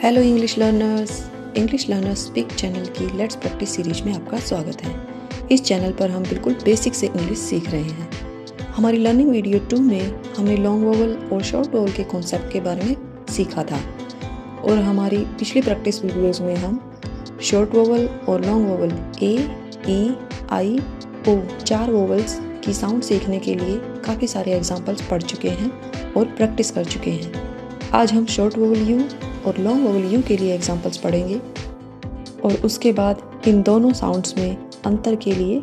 Hello English learners speak channel की let's practice series में आपका स्वागत है। इस चैनल पर हम बिल्कुल बेसिक से इंग्लिश सीख रहे हैं। हमारी लर्निंग वीडियो 2 में हमने लॉन्ग वोवल और शॉर्ट वोवल के कॉन्सेप्ट के बारे में सीखा था और हमारी पिछली प्रैक्टिस वीडियोस में हम शॉर्ट वोवल और लॉन्ग वोवल ए, ई, आई, ओ 4 वोवल्स की साउंड सीखने के लिए काफ़ी सारे एग्जाम्पल्स पढ़ चुके हैं और प्रैक्टिस कर चुके हैं। आज हम शॉर्ट वोवल यू और लॉन्ग वोवल यू के लिए एग्जाम्पल्स पढ़ेंगे और उसके बाद इन दोनों साउंड्स में अंतर के लिए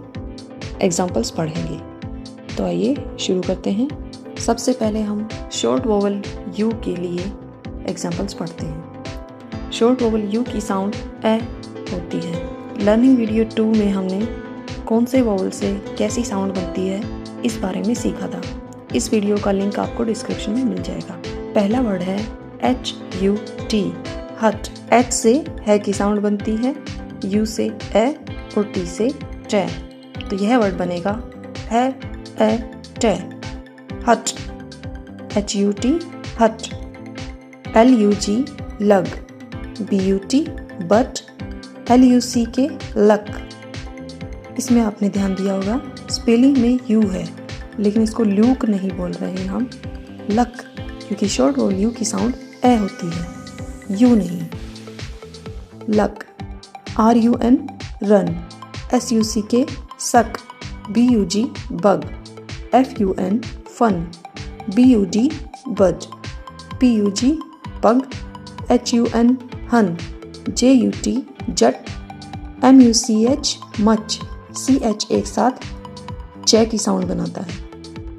एग्जाम्पल्स पढ़ेंगे। तो आइए शुरू करते हैं। सबसे पहले हम शॉर्ट वोवल यू के लिए एग्जाम्पल्स पढ़ते हैं। शॉर्ट वोवल यू की साउंड ए होती है। लर्निंग वीडियो 2 में हमने कौन से वोवल से कैसी साउंड बनती है इस बारे में सीखा था। इस वीडियो का लिंक आपको डिस्क्रिप्शन में मिल जाएगा। पहला वर्ड है HUT, हट। H से है की साउंड बनती है, U से ए और T से टे। तो यह वर्ड बनेगा है ए टे, हट। HUT, हट। LUG, लग। BUT, but. LUCK, luck. इसमें आपने ध्यान दिया होगा स्पेलिंग में U है लेकिन इसको ल्यूक नहीं बोल रहे हम, लक, क्योंकि शॉर्ट वोवल यू की साउंड ए होती है, यू नहीं। Luck. RUN, run. SUCK, suck. BUG, bug. FUN, fun. BUD, bud. PUG, pug. HUN, hun. JUT, jut. MUCH, much. CH एक साथ च की साउंड बनाता है,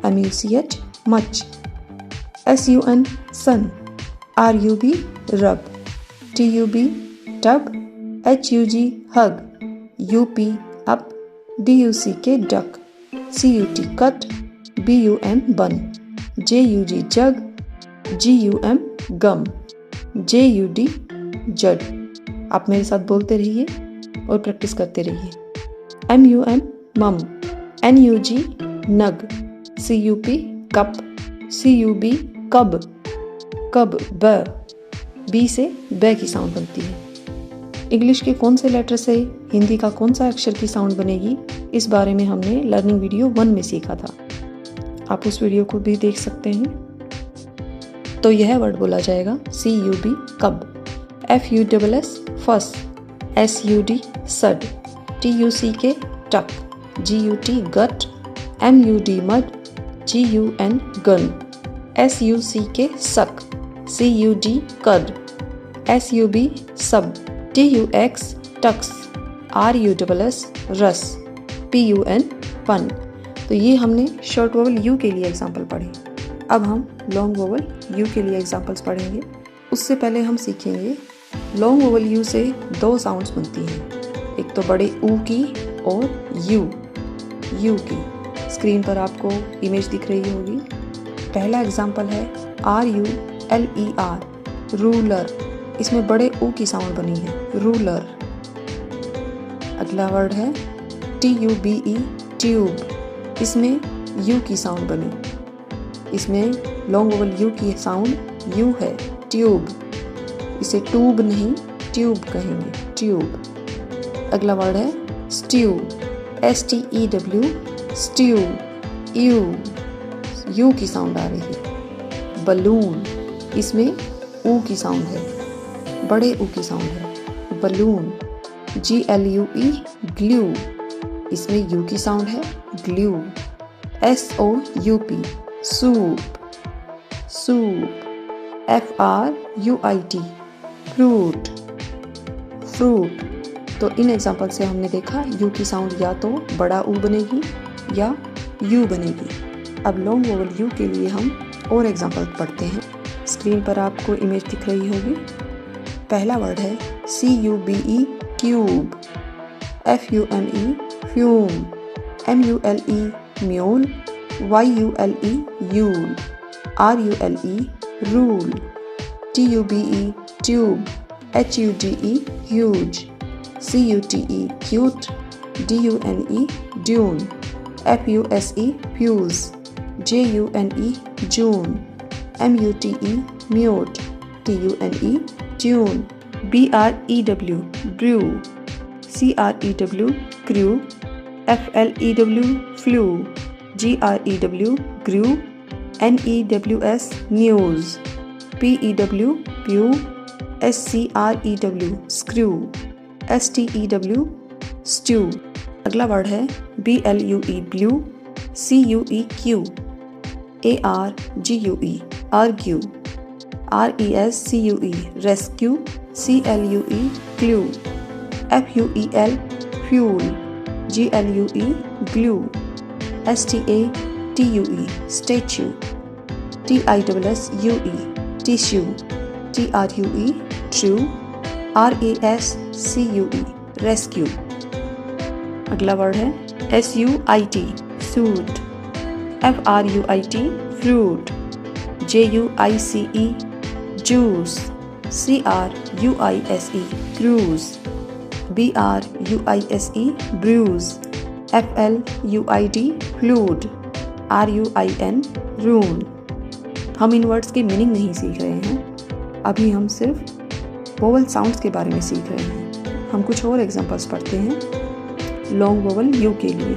MUCH, much. SUN, sun. RUB, rub. TUB, tub. HUG, hug. UP, up. DUCK, duck. CUT, cut. BUN, bun. JUG, jug. GUM, gum. JUD, jud. आप मेरे साथ बोलते रहिए और प्रैक्टिस करते रहिए। MUM, मम। NUG, नग। CUP, cup. CUB, कब। कब, ब। बी से ब की साउंड बनती है। इंग्लिश के कौन से लेटर से हिंदी का कौन सा अक्षर की साउंड बनेगी इस बारे में हमने लर्निंग वीडियो 1 में सीखा था। आप उस वीडियो को भी देख सकते हैं। तो यह वर्ड बोला जाएगा CUB, कब। FUSS, फस। SUD, सड। TUCK, tuck. GUT, gut. MUD, mud. GUN, gun. SUCK, suck. CUD, cud. SUB, sub. TUX, tux. RUSS, russ. PUN, पन। तो ये हमने शॉर्ट वोवल यू के लिए एग्जाम्पल पढ़े। अब हम लॉन्ग वोवल यू के लिए एग्जाम्पल्स पढ़ेंगे। उससे पहले हम सीखेंगे लॉन्ग वोवल यू से 2 साउंड्स बनती हैं, एक तो बड़े ऊ की और यू की। स्क्रीन पर आपको इमेज दिख रही होगी। पहला एग्जाम्पल है RULER, रूलर। इसमें बड़े ऊ की साउंड बनी है, रूलर। अगला वर्ड है TUBE, ट्यूब। इसमें यू की साउंड बनी। इसमें लॉन्ग वोवल यू की साउंड यू है, ट्यूब। इसे ट्यूब नहीं ट्यूब कहेंगे, ट्यूब। अगला वर्ड है स्ट्यू, STEW, स्ट्यू। यू की साउंड आ रही है। बलून, इसमें ऊ की साउंड है, बड़े ऊ की साउंड है, बलून। GLUE, glue. इसमें यू की साउंड है, glue. SOUP, soup, soup. FRUIT, fruit, fruit. तो इन एग्जाम्पल से हमने देखा यू की साउंड या तो बड़ा ऊ बनेगी या यू बनेगी। अब लॉन्ग वोवल यू के लिए हम और एग्जाम्पल पढ़ते हैं। स्क्रीन पर आपको इमेज दिख रही होगी। पहला वर्ड है CUBE, cube. FUME, fume. MULE, mule. YULE, you'll. RULE, rule. TUBE, tube. HUDE, huge. CUTE, cute. DUNE, dune. FUSE, fuse. JUNE, जून। MUTE, mute. TUNE, tune, BREW, brew, CREW, crew, FLEW, flew, GREW, grew, NEWS, news, PEW, pew, SCREW, screw, STEW, stew। अगला word है BLUE, blue, CUEQ, ARGUE, argue, RESCUE, rescue, CLUE, clue, FUEL, fuel, GLUE, glue, STATUE, statue, TISSUE, tissue, TRUE, true, RASCUE, rescue। अगला word है SUIT, suit, FRUIT, fruit, JUICE, juice, CRUISE, cruise, BRUISE, bruise, FLUID, fluid, RUIN, ruin। हम इन words के meaning नहीं सीख रहे हैं, अभी हम सिर्फ वोवल साउंड्स के बारे में सीख रहे हैं। हम कुछ और एग्जांपल्स पढ़ते हैं लॉन्ग वोवल यू के लिए।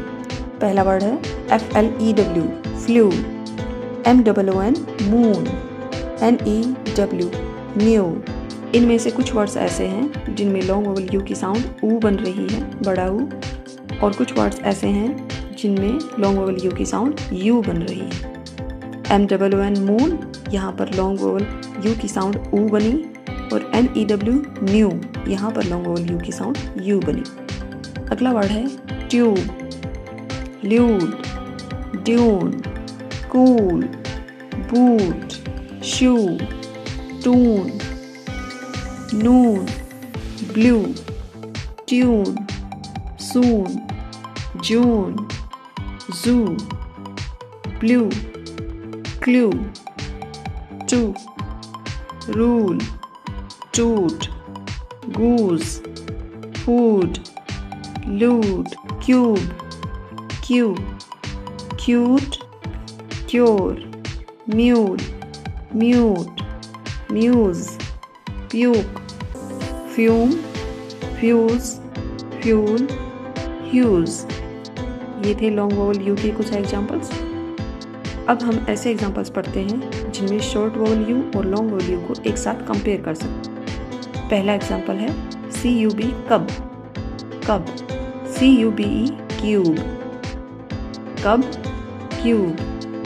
पहला वर्ड है FLEW, flu, MOON, moon, NEW, new. इनमें से कुछ वर्ड्स ऐसे हैं जिनमें लॉन्ग वोवल यू की साउंड ऊ बन रही है, बड़ा ऊ, और कुछ वर्ड्स ऐसे हैं जिनमें लॉन्ग वोवल यू की साउंड यू बन रही है। MOON, मून, यहाँ पर लॉन्ग वोवल यू की साउंड ऊ बनी, और NEW, न्यू, यहाँ पर लॉन्ग वोवल यू की साउंड यू बनी। अगला वर्ड है tube, lewd, dune, cool, boot, shoe, toon, noon, blue, tune, soon, June, zoo, blue, clue, two, rule, toot, goose, food, lewd, cube, cue, cute, cure, mule, mute, muse, puke, fume, fuse, fuel, huge. ये थे long vowel U के कुछ examples. अब हम ऐसे examples पढ़ते हैं जिनमें शॉर्ट वोवल यू और लॉन्ग वोवल यू को एक साथ कंपेयर कर सकते हैं। पहला एग्जांपल है CUB, कब, कब, CUBE, क्यूब, कब, क्यूब।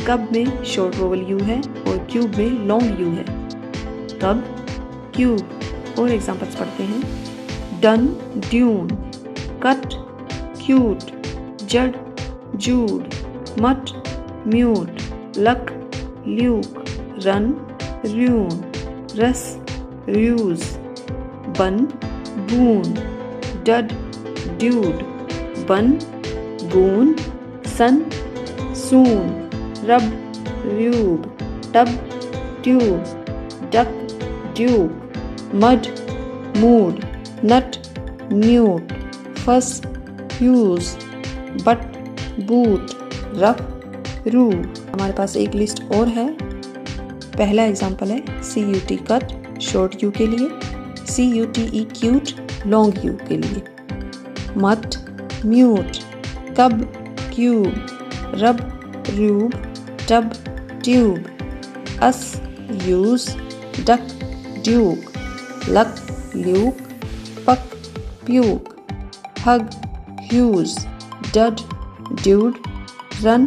कब में शॉर्ट वोवल यू है और क्यूब में लॉन्ग यू है। कब, क्यूब। और एग्जांपल्स पढ़ते हैं डन, ड्यून, कट, क्यूट, जड, जूड, मट, mute, luck, Luke, run, ruin, रस, र्यूज, बन, बून, डड, ड्यूड, बन, बून, sun, soon, rub, rube, tub, tube, duck, duke, mud, mood, nut, newt, fuss, fuse, but, boot, rough, rue. हमारे पास एक लिस्ट और है। पहला एग्जांपल है CUT, कट, शॉर्ट यू के लिए, CUTE, क्यूट, लॉन्ग यू के लिए, मट, mute, cub, cube, rub, rube, tub, tube, us, use, duck, duke, luck, Luke, puck, puke, hug, huge, dud, dude, run,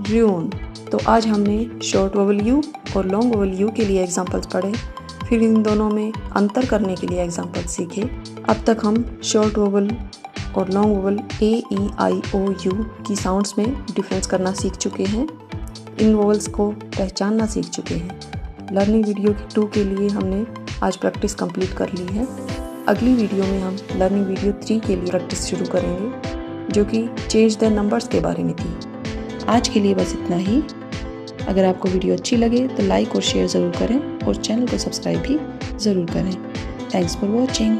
rune. तो आज हमने शॉर्ट वोवल यू और long vowel U के लिए examples पढ़े, फिर इन दोनों में अंतर करने के लिए एग्जांपल्स सीखे। अब तक हम शॉर्ट वोवल और लॉन्ग वोवल AEIOU की साउंड्स में डिफरेंस करना सीख चुके हैं, इन वोवल्स को पहचानना सीख चुके हैं। लर्निंग वीडियो 2 के लिए हमने आज प्रैक्टिस कंप्लीट कर ली है। अगली वीडियो में हम लर्निंग वीडियो 3 के लिए प्रैक्टिस शुरू करेंगे, जो कि चेंज द नंबर्स के बारे में थी। आज के लिए बस इतना ही। अगर आपको वीडियो अच्छी लगे तो लाइक और शेयर ज़रूर करें और चैनल को सब्सक्राइब भी ज़रूर करें। Thanks for watching.